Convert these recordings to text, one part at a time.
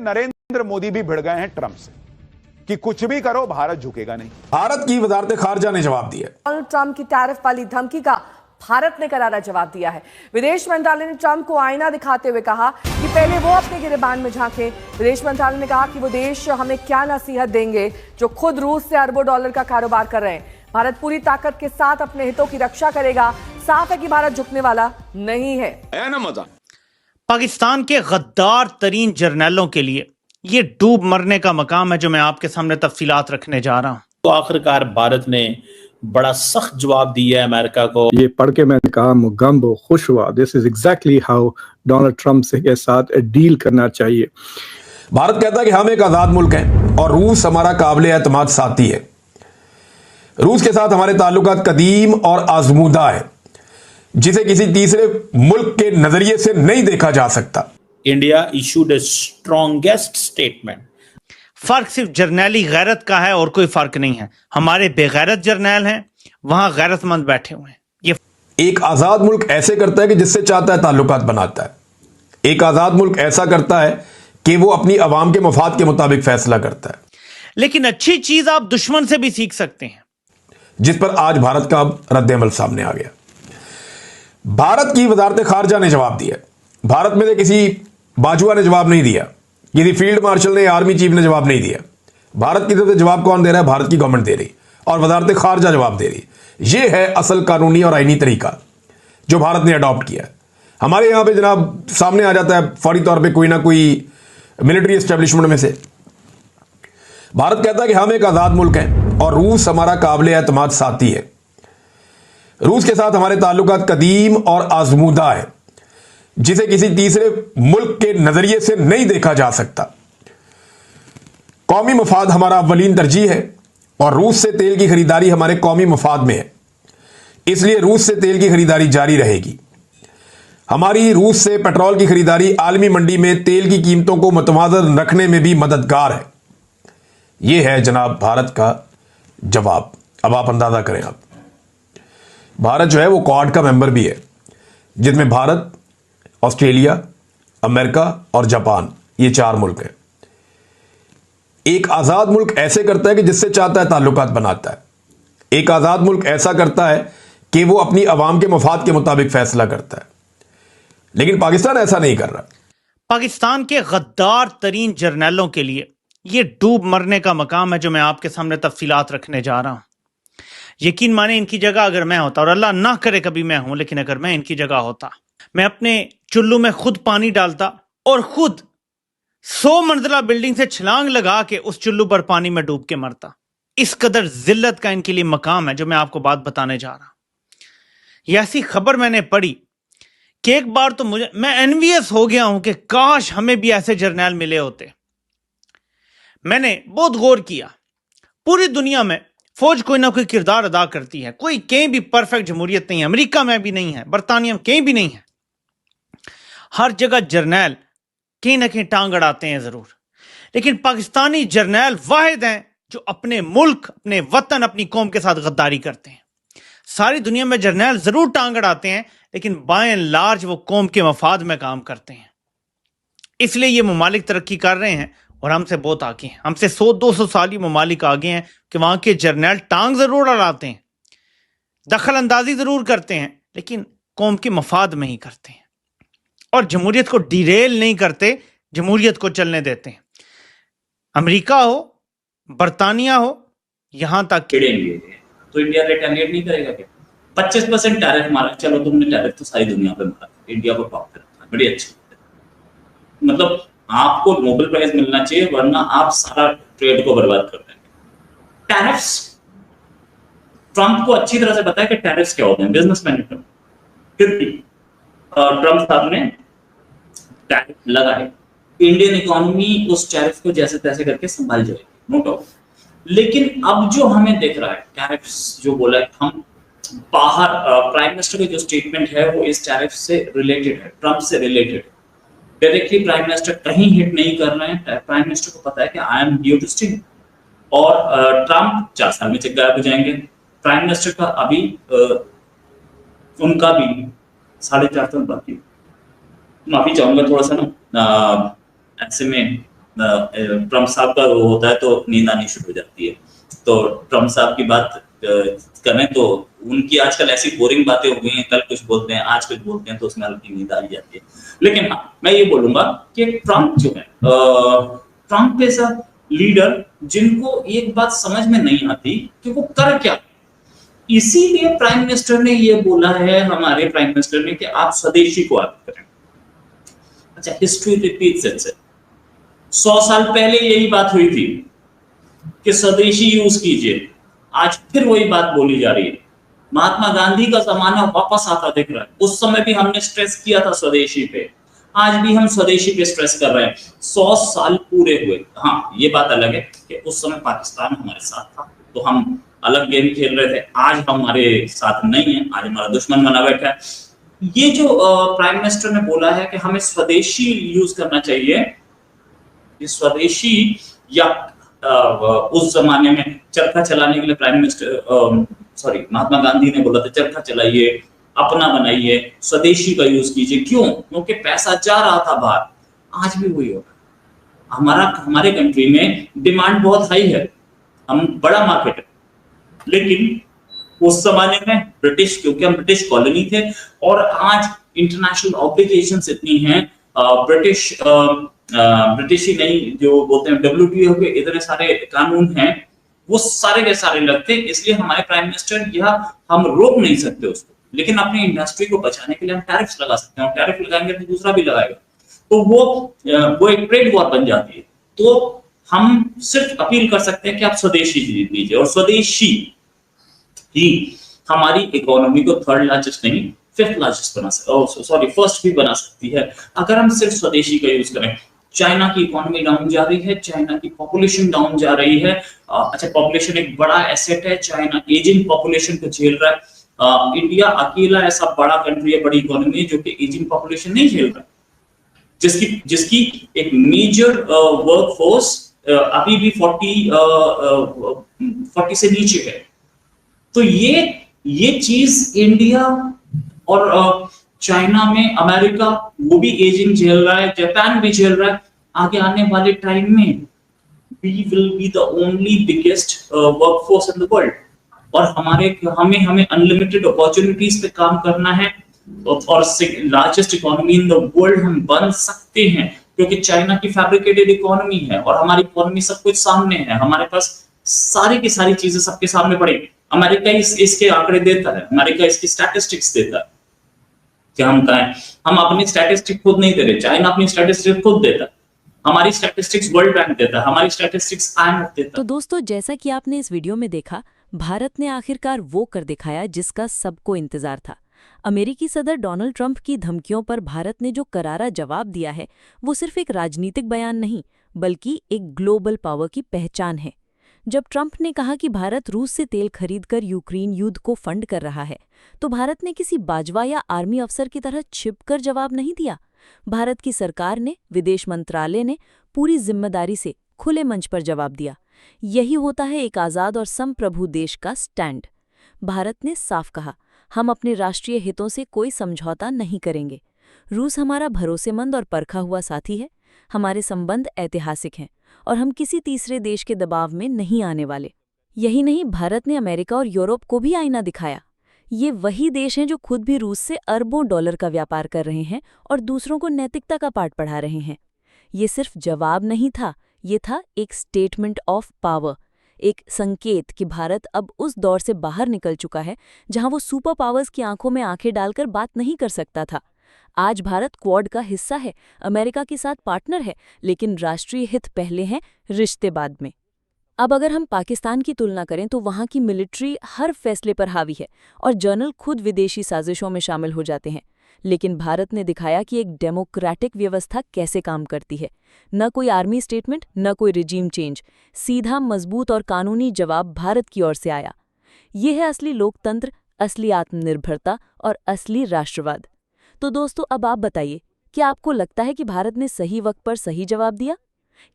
नरेंद्र मोदी भी भिड़ गए हैं ट्रंप से कि कुछ भी करो भारत झुकेगा नहीं। भारत की वजारत खारजा ने जवाब दिया। डोनाल्ड ट्रंप की टैरिफ वाली धमकी का भारत ने करारा जवाब दिया है। विदेश मंत्रालय ने ट्रंप को आईना दिखाते हुए कहा कि पहले वो अपने गिरेबान में झांके। विदेश मंत्रालय ने कहा कि वो देश हमें क्या नसीहत देंगे जो खुद रूस से अरबों डॉलर का कारोबार कर रहे हैं। भारत पूरी ताकत के साथ अपने हितों की रक्षा करेगा। साफ है कि भारत झुकने वाला नहीं है। ना मजा। पाकिस्तान के गद्दार तरीन जर्नैलों के लिए ये डूब मरने का मकाम है जो मैं आपके सामने तफसीलात रखने जा रहा हूं। तो आखिरकार भारत ने बड़ा सख्त जवाब दिया है अमेरिका को। ये पढ़ के मैंने कहा मुगम्ब खुश हुआ। This is exactly how Donald Trump से के साथ डील करना चाहिए। भारत कहता है कि हम एक आजाद मुल्क हैं और रूस हमारा काबिल एतमाद साथी है। रूस के साथ हमारे ताल्लुकात कदीम और आजमूदा है जिसे किसी तीसरे मुल्क के नजरिए से नहीं देखा जा सकता। इंडिया इशूड ए स्ट्रॉन्गेस्ट स्टेटमेंट। फर्क सिर्फ जर्नैली गैरत का है और कोई फर्क नहीं है। हमारे बेगैरत जर्नैल हैं, वहां गैरतमंद बैठे हुए हैं। ये एक आजाद मुल्क ऐसे करता है कि जिससे चाहता है ताल्लुकात बनाता है। एक आजाद मुल्क ऐसा करता है कि वो अपनी अवाम के मफाद के मुताबिक फैसला करता है। लेकिन अच्छी चीज आप दुश्मन से भी सीख सकते हैं, जिस पर आज भारत का रद्द-ए-अमल सामने आ गया। भारत की वजारत खारजा ने जवाब दिया। भारत में से किसी बाजुआ ने जवाब नहीं दिया, किसी फील्ड मार्शल ने, आर्मी चीफ ने जवाब नहीं दिया। भारत की तरफ से जवाब कौन दे रहा है? भारत की गवर्नमेंट दे रही और वजारत खारजा जवाब दे रही। यह है असल कानूनी और आईनी तरीका जो भारत ने अडॉप्ट किया है। हमारे यहां पे जनाब सामने आ जाता है फौरी तौर पे कोई ना कोई मिलिट्री एस्टेब्लिशमेंट में से। भारत कहता है कि हम एक आजाद मुल्क हैं और रूस हमारा काबिल एतमाद साथी है। रूस के साथ हमारे ताल्लुकात कदीम और आजमूदा है जिसे किसी तीसरे मुल्क के नजरिए से नहीं देखा जा सकता। कौमी मफाद हमारा अव्वलीन तरजीह है और रूस से तेल की खरीदारी हमारे कौमी मफाद में है, इसलिए रूस से तेल की खरीदारी जारी रहेगी। हमारी रूस से पेट्रोल की खरीदारी आलमी मंडी में तेल की कीमतों को मुतवाज़न रखने में भी मददगार है। यह है जनाब भारत का जवाब। अब आप अंदाजा करें, आप भारत जो है वो क्वाड का मेंबर भी है जिसमें भारत, ऑस्ट्रेलिया, अमेरिका और जापान, ये 4 मुल्क हैं। एक आजाद मुल्क ऐसे करता है कि जिससे चाहता है ताल्लुकात बनाता है। एक आजाद मुल्क ऐसा करता है कि वो अपनी अवाम के मफाद के मुताबिक फैसला करता है। लेकिन पाकिस्तान ऐसा नहीं कर रहा। पाकिस्तान के गद्दार तरीन जर्नैलों के लिए ये डूब मरने का मकाम है जो मैं आपके सामने तफसीलात रखने जा रहा हूं। यकीन माने इनकी जगह अगर मैं होता, और अल्लाह ना करे कभी मैं हूं, लेकिन अगर मैं इनकी जगह होता, मैं अपने चुल्लू में खुद पानी डालता और खुद 100 मंजिला बिल्डिंग से छलांग लगा के उस चुल्लू पर पानी में डूब के मरता। इस कदर जिल्लत का इनके लिए मकाम है जो मैं आपको बात बताने जा रहा हूं। यह ऐसी खबर मैंने पढ़ी कि एक बार तो मैं एनवियस हो गया हूं कि काश हमें भी ऐसे जर्नैल मिले होते। मैंने बहुत गौर किया, पूरी दुनिया में फौज कोई ना कोई किरदार अदा करती है। कोई कहीं भी परफेक्ट जमहूरियत नहीं है, अमेरिका में भी नहीं है, बरतानिया में कहीं भी नहीं है। हर जगह जर्नैल कहीं ना कहीं टांग अड़ाते हैं जरूर, लेकिन पाकिस्तानी जर्नैल वाहिद हैं जो अपने मुल्क, अपने वतन, अपनी कौम के साथ गद्दारी करते हैं। सारी दुनिया में जर्नैल जरूर टांग अड़ाते हैं, लेकिन बाय एंड लार्ज वो कौम के मफाद में काम करते हैं। इसलिए ये ममालिक तरक्की कर रहे हैं और हमसे बहुत आगे हैं। हमसे 100-200 साल ये ममालिक आगे हैं कि वहां के जर्नैल टांग जरूर अड़ाते हैं, दखल अंदाजी जरूर करते हैं, लेकिन कौम के मफाद में ही करते हैं और जमहूरियत को डिरेल नहीं करते, जमहूरियत को चलने देते हैं। अमेरिका हो, बरतानिया हो, यहां तक तो इंडिया रिटेलिएट नहीं करेगा क्या? 25% टैरिफ मारा, चलो तुमने टैरिफ तो सारी दुनिया पे मारा, इंडिया को टॉप पे रखा, बड़ी अच्छी बात है। मतलब आपको नोबेल प्राइज मिलना चाहिए, वरना आप सारा ट्रेड को बर्बाद कर देंगे। टैरिफ्स, ट्रंप को अच्छी तरह से पता है कि टैरिफ्स क्या होते हैं, बिजनेसमैन है ट्रंप। फिर भी ट्रंप साहब ने टैरिफ लगाए, इंडियन इकोनॉमी उस टैरिफ को जैसे तैसे करके संभाल जाएगी, नो डाउट। लेकिन अब जो हमें दिख रहा है, टैरिफ्स जो बोला है, हम बाहर प्राइम मिनिस्टर का जो स्टेटमेंट है वो इस टैरिफ से रिलेटेड है, ट्रंप से रिलेटेड है। डायरेक्टली प्राइम मिनिस्टर कहीं हिट नहीं कर रहे हैं। प्राइम मिनिस्टर को पता है कि I am due to sting, और ट्रंप 4 साल में चेक गायब हो जाएंगे। प्राइम मिनिस्टर का अभी उनका भी 4.5 साल बाकी। माफी चाहूंगा थोड़ा सा ना, ऐसे में ट्रम्प साहब का वो होता है तो नींद आनी शुरू हो जाती है। तो ट्रम्प साहब की बात करें तो उनकी आजकल ऐसी बोरिंग बातें हो गई हैं, कल कुछ बोलते हैं आज कुछ बोलते हैं, तो उसमें हल्की नींद आ जाती है। लेकिन हाँ, मैं ये बोलूंगा कि ट्रम्प जो है, ट्रम्प ऐसा लीडर जिनको एक बात समझ में नहीं आती कि वो कर क्या। इसीलिए प्राइम मिनिस्टर ने ये बोला है, हमारे प्राइम मिनिस्टर ने, कि आप स्वदेशी को आगे करें। अच्छा, हिस्ट्री रिपीट्स इटसेल्फ। 100 साल पहले यही बात हुई थी कि स्वदेशी यूज कीजिए, आज फिर वही बात बोली जा रही है। महात्मा गांधी का जमाना वापस आता दिख रहा है। उस समय भी हमने स्ट्रेस किया था स्वदेशी पे, आज भी हम स्वदेशी पे स्ट्रेस कर रहे हैं। 100 साल पूरे हुए। हाँ, ये बात अलग है कि उस समय पाकिस्तान हमारे साथ था तो हम अलग गेम खेल रहे थे, आज हमारे साथ नहीं है, आज हमारा दुश्मन बना बैठा है। ये जो प्राइम मिनिस्टर ने बोला है कि हमें स्वदेशी यूज करना चाहिए, ये स्वदेशी या उस जमाने में चरखा चलाने के लिए प्राइम मिनिस्टर महात्मा गांधी ने बोला था चरखा चलाइए, अपना बनाइए, स्वदेशी का यूज कीजिए। क्यों? क्योंकि पैसा जा रहा था बाहर, आज भी वही होगा। हमारे कंट्री में डिमांड बहुत हाई है, हम बड़ा मार्केट है, लेकिन उस जमाने में ब्रिटिश, क्योंकि हम ब्रिटिश कॉलोनी थे और आज इंटरनेशनल ऑब्लिगेशंस इतनी हैं, ब्रिटिश ही नहीं, जो बोलते हैं WTO के इतने सारे कानून हैं, वो सारे के सारे लगते, इसलिए हमारे प्राइम मिनिस्टर यह हम रोक नहीं सकते उसको, लेकिन अपनी इंडस्ट्री को बचाने के लिए हम टैरिफ्स लगा सकते हैं, टैरिफ लगाएंगे तो दूसरा भी लगाएगा, तो वो एक ट्रेड वॉर बन जाती है। तो हम सिर्फ अपील कर सकते हैं कि आप स्वदेशी लीजिए, और स्वदेशी ही हमारी इकोनॉमी को थर्ड लार्जेस्ट नहीं, फिफ्थ लार्जेस्ट फर्स्ट भी बना सकती है, अगर हम सिर्फ स्वदेशी का यूज करें। चाइना की इकोनॉमी डाउन जा रही है, चाइना की पॉपुलेशन डाउन जा रही है। अच्छा, पॉपुलेशन एक बड़ा एसेट है, चाइना एजिंग पॉपुलेशन को झेल रहा है। इंडिया अकेला ऐसा बड़ा कंट्री है, बड़ी इकोनॉमी, जो कि एजिंग पॉपुलेशन नहीं झेल रहा, जिसकी एक मेजर वर्क फोर्स अभी भी 40 से नीचे है। तो ये चीज इंडिया और चाइना में, अमेरिका वो भी एजिंग झेल रहा है, जापान भी झेल रहा है। आगे आने वाले टाइम में we will be the only biggest workforce in the world, और हमें अनलिमिटेड अपॉर्चुनिटीज पे काम करना है, और largest economy in the world हम बन सकते हैं, क्योंकि चाइना की फैब्रिकेटेड इकोनॉमी है और हमारी इकोनॉमी सब कुछ सामने है, हमारे पास सारी की सारी चीजें सबके सामने पड़ी। अमेरिका इसके आंकड़े देता है, अमेरिका इसकी स्टैटिस्टिक्स देता है कि हम कहें, हम अपनी स्टैटिस्टिक खुद नहीं दे रहे, चाइना अपनी स्टैटिस्टिक खुद देता है, हमारी स्टैटिस्टिक्स वर्ल्ड बैंक देता है, हमारी स्टैटिस्टिक्स IMF देता है। तो दोस्तों, जैसा कि आपने इस वीडियो में देखा, भारत ने आखिरकार वो कर दिखाया जिसका सबको इंतजार था। अमेरिकी सदर डोनाल्ड ट्रंप की धमकियों पर भारत ने जो करारा जवाब दिया है, वो सिर्फ एक राजनीतिक बयान नहीं, बल्कि एक ग्लोबल पावर की पहचान है। जब ट्रंप ने कहा कि भारत रूस से तेल खरीदकर यूक्रेन युद्ध को फंड कर रहा है, तो भारत ने किसी बाजवा या आर्मी अफसर की तरह छिपकर जवाब नहीं दिया। भारत की सरकार ने, विदेश मंत्रालय ने पूरी जिम्मेदारी से खुले मंच पर जवाब दिया। यही होता है एक आज़ाद और संप्रभु देश का स्टैंड। भारत ने साफ कहा, हम अपने राष्ट्रीय हितों से कोई समझौता नहीं करेंगे। रूस हमारा भरोसेमंद और परखा हुआ साथी है, हमारे संबंध ऐतिहासिक हैं और हम किसी तीसरे देश के दबाव में नहीं आने वाले। यही नहीं, भारत ने अमेरिका और यूरोप को भी आईना दिखाया। ये वही देश हैं जो खुद भी रूस से अरबों डॉलर का व्यापार कर रहे हैं और दूसरों को नैतिकता का पाठ पढ़ा रहे हैं। ये सिर्फ जवाब नहीं था, ये था एक स्टेटमेंट ऑफ पावर, एक संकेत कि भारत अब उस दौर से बाहर निकल चुका है जहां वो सुपर पावर्स की आंखों में आंखें डालकर बात नहीं कर सकता था। आज भारत क्वाड का हिस्सा है, अमेरिका के साथ पार्टनर है, लेकिन राष्ट्रीय हित पहले हैं, रिश्ते बाद में। अब अगर हम पाकिस्तान की तुलना करें तो वहाँ की मिलिट्री हर फैसले पर हावी है और जनरल खुद विदेशी साजिशों में शामिल हो जाते हैं। लेकिन भारत ने दिखाया कि एक डेमोक्रेटिक व्यवस्था कैसे काम करती है। न कोई आर्मी स्टेटमेंट, न कोई रिजीम चेंज, सीधा मजबूत और कानूनी जवाब भारत की ओर से आया। ये है असली लोकतंत्र, असली आत्मनिर्भरता और असली राष्ट्रवाद। तो दोस्तों, अब आप बताइए, क्या आपको लगता है कि भारत ने सही वक्त पर सही जवाब दिया?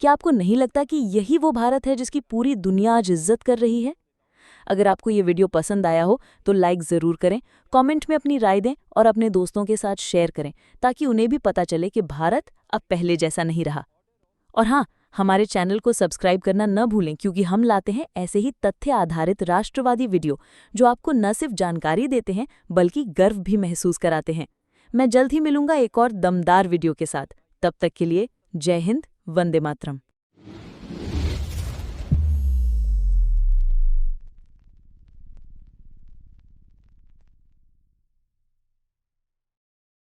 क्या आपको नहीं लगता कि यही वो भारत है जिसकी पूरी दुनिया आज इज्जत कर रही है? अगर आपको ये वीडियो पसंद आया हो तो लाइक ज़रूर करें, कमेंट में अपनी राय दें और अपने दोस्तों के साथ शेयर करें, ताकि उन्हें भी पता चले कि भारत अब पहले जैसा नहीं रहा। और हाँ, हमारे चैनल को सब्सक्राइब करना न भूलें, क्योंकि हम लाते हैं ऐसे ही तथ्य आधारित राष्ट्रवादी वीडियो जो आपको न सिर्फ जानकारी देते हैं बल्कि गर्व भी महसूस कराते हैं। मैं जल्द ही मिलूंगा एक और दमदार वीडियो के साथ। तब तक के लिए जय हिंद, वंदे मातरम।